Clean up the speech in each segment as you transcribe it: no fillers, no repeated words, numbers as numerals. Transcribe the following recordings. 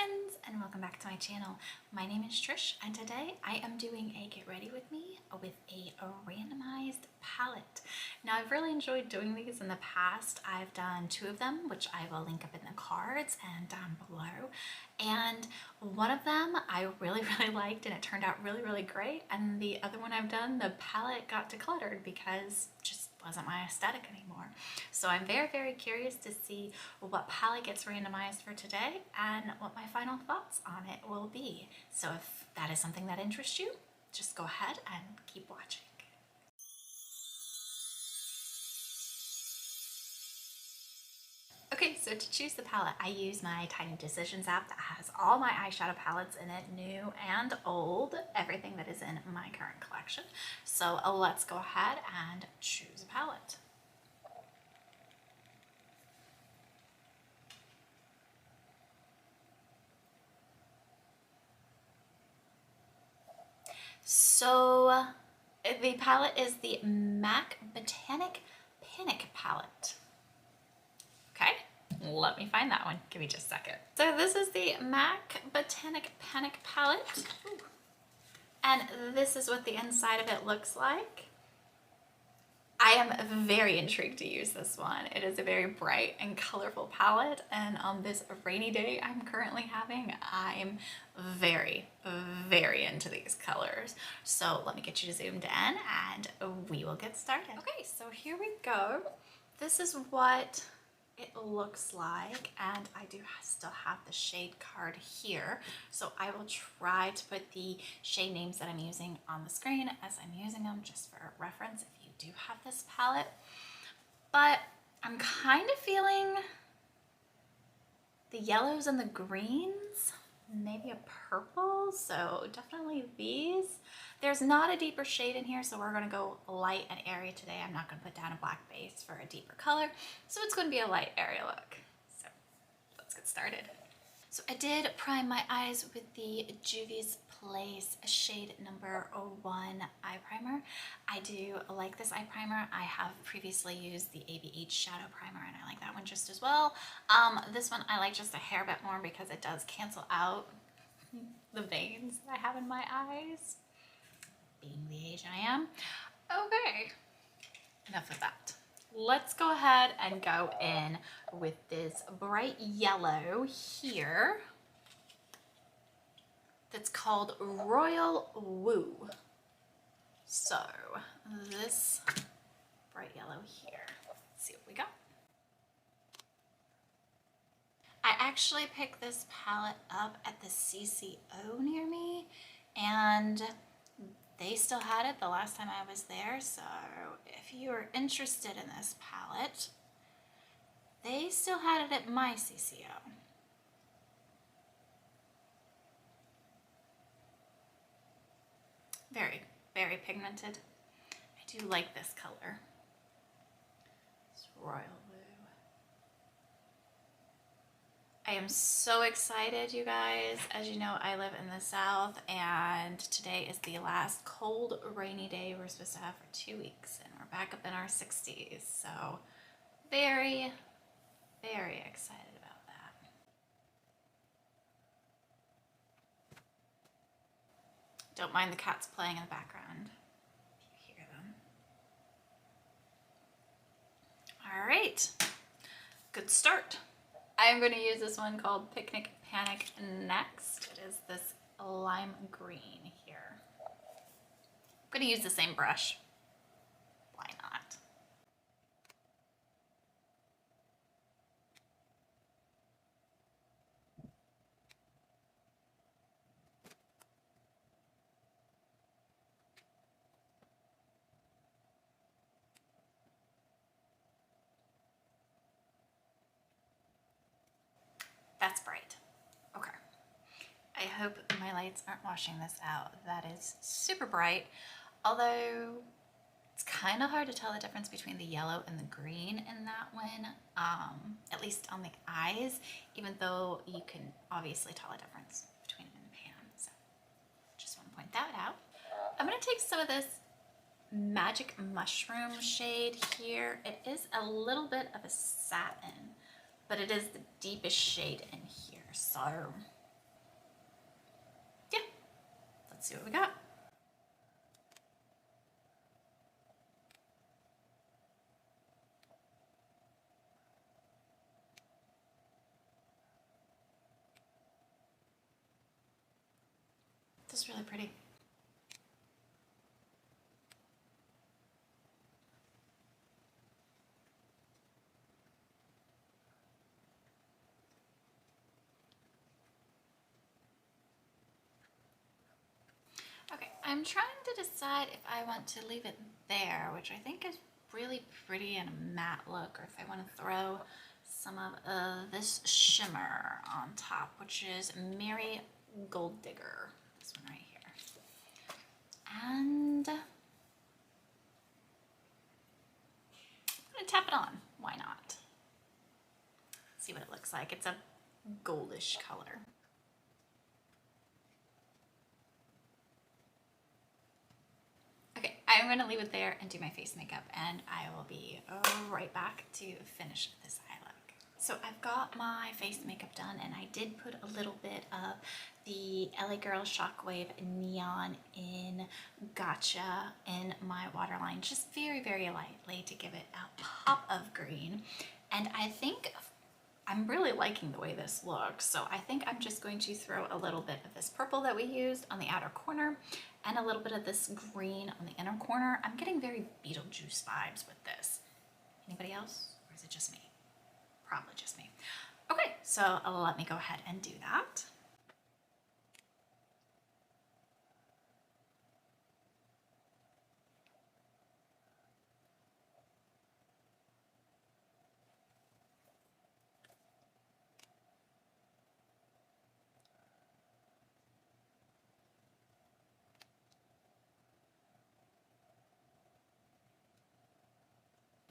friends, and welcome back to my channel. My name is Trish, and today I am doing a get ready with me with a randomized palette. Now, I've really enjoyed doing these in the past. I've done 2 of them, which I will link up in the cards and down below. And one of them I really liked, and it turned out really great. And the other one I've done, the palette got decluttered because just wasn't my aesthetic anymore. So I'm very curious to see what palette gets randomized for today and what my final thoughts on it will be. So if that is something that interests you, just go ahead and keep watching. Okay, so to choose the palette, I use my Tiny Decisions app that has all my eyeshadow palettes in it, new and old, everything that is in my current collection. So let's go ahead and choose a palette. So the palette is the MAC Botanic Panic palette. Okay, let me find that one. Give me just a second. So this is the MAC Botanic Panic palette. Ooh. And this is what the inside of it looks like. I am very intrigued to use this one. It is a very bright and colorful palette, and on this rainy day I'm currently having, I'm very into these colors. So let me get you zoomed in and we will get started. Okay, so here we go. This is what it looks like, and I do still have the shade card here, so I will try to put the shade names that I'm using on the screen as I'm using them, just for reference if you do have this palette. But I'm kind of feeling the yellows and the greens, maybe a purple, so definitely these. There's not a deeper shade in here, so we're going to go light and airy today. I'm not going to put down a black base for a deeper color, so it's going to be a light airy look. So let's get started. So I did prime my eyes with the Juvia's Place shade number 1 eye primer. I do like this eye primer. I have previously used the ABH shadow primer, and I like that one just as well. This one I like just a hair bit more because it does cancel out the veins that I have in my eyes, being the age I am. Okay, enough of that. Let's go ahead and go in with this bright yellow here that's called Royal Woo. So this bright yellow here, let's see what we got. I actually picked this palette up at the CCO near me, and they still had it the last time I was there. So if you are interested in this palette, they still had it at my CCO. Very pigmented. I do like this color. It's Royal Woo. I am so excited, you guys. As you know, I live in the South, and today is the last cold, rainy day we're supposed to have for 2 weeks, and we're back up in our 60s. So very excited about that. Don't mind the cats playing in the background if you hear them. All right, good start. I'm going to use this one called Picnic Panic next. It is this lime green here. I'm going to use the same brush. Why not? That's bright. Okay. I hope my lights aren't washing this out. That is super bright, although it's kind of hard to tell the difference between the yellow and the green in that one, at least on the eyes, even though you can obviously tell a difference between it and the pan. So just want to point that out. I'm going to take some of this Magic Mushroom shade here. It is a little bit of a satin, but it is the deepest shade in here. So see what we got. This is really pretty. Okay, I'm trying to decide if I want to leave it there, which I think is really pretty in a matte look, or if I want to throw some of this shimmer on top, which is Merry Gold Digger, this one right here. And I'm gonna tap it on, why not? See what it looks like. It's a goldish color. Okay, I'm gonna leave it there and do my face makeup, and I will be right back to finish this eye look. So I've got my face makeup done, and I did put a little bit of the LA Girl Shockwave Neon in Gotcha in my waterline, just very, very lightly to give it a pop of green. And I think I'm really liking the way this looks, so I think I'm just going to throw a little bit of this purple that we used on the outer corner and a little bit of this green on the inner corner. I'm getting very Beetlejuice vibes with this. Anybody else, or is it just me? Probably just me. Okay, so let me go ahead and do that.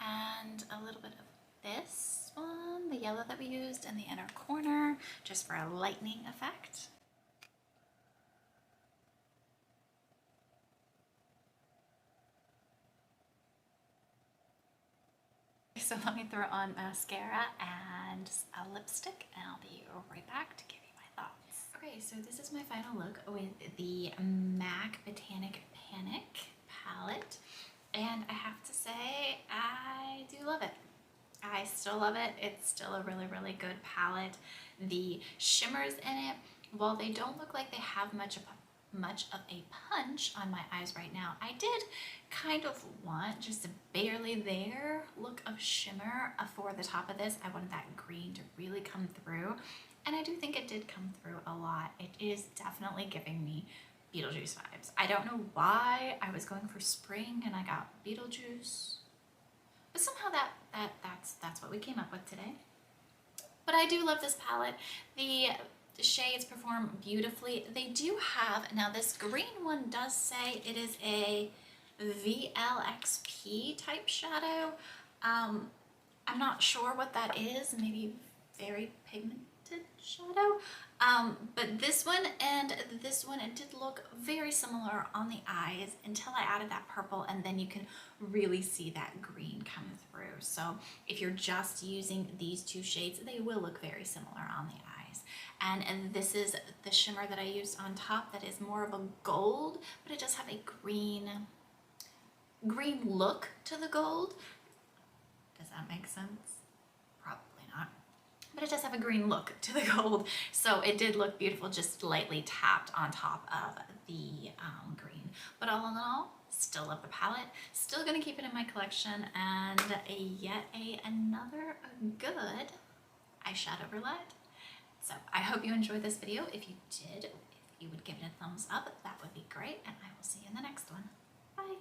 And a little bit of this one, the yellow that we used in the inner corner, just for a lightening effect. So let me throw on mascara and a lipstick, and I'll be right back to give you my thoughts. Okay, so this is my final look with the MAC Botanic Panic palette. And I have to say, I do love it. I still love it. It's still a really, really good palette. The shimmers in it, while they don't look like they have much of a punch on my eyes right now, I did kind of want just a barely there look of shimmer for the top of this. I wanted that green to really come through, and I do think it did come through a lot. It is definitely giving me Beetlejuice vibes. I don't know why I was going for spring and I got Beetlejuice, but somehow that's what we came up with today. But I do love this palette. The shades perform beautifully. They do have, now this green one does say it is a VLXP type shadow. I'm not sure what that is, maybe very pigmented shadow. But this one and this one, it did look very similar on the eyes until I added that purple, and then you can really see that green come through. So if you're just using these two shades, they will look very similar on the eyes. And this is the shimmer that I used on top that is more of a gold, but it does have a green look to the gold. Does that make sense? Probably not. But it does have a green look to the gold, so it did look beautiful, just lightly tapped on top of the green. But all in all, still love the palette, still gonna keep it in my collection, and yet another good eyeshadow roulette. So I hope you enjoyed this video. If you did, if you would give it a thumbs up, that would be great, and I will see you in the next one. Bye.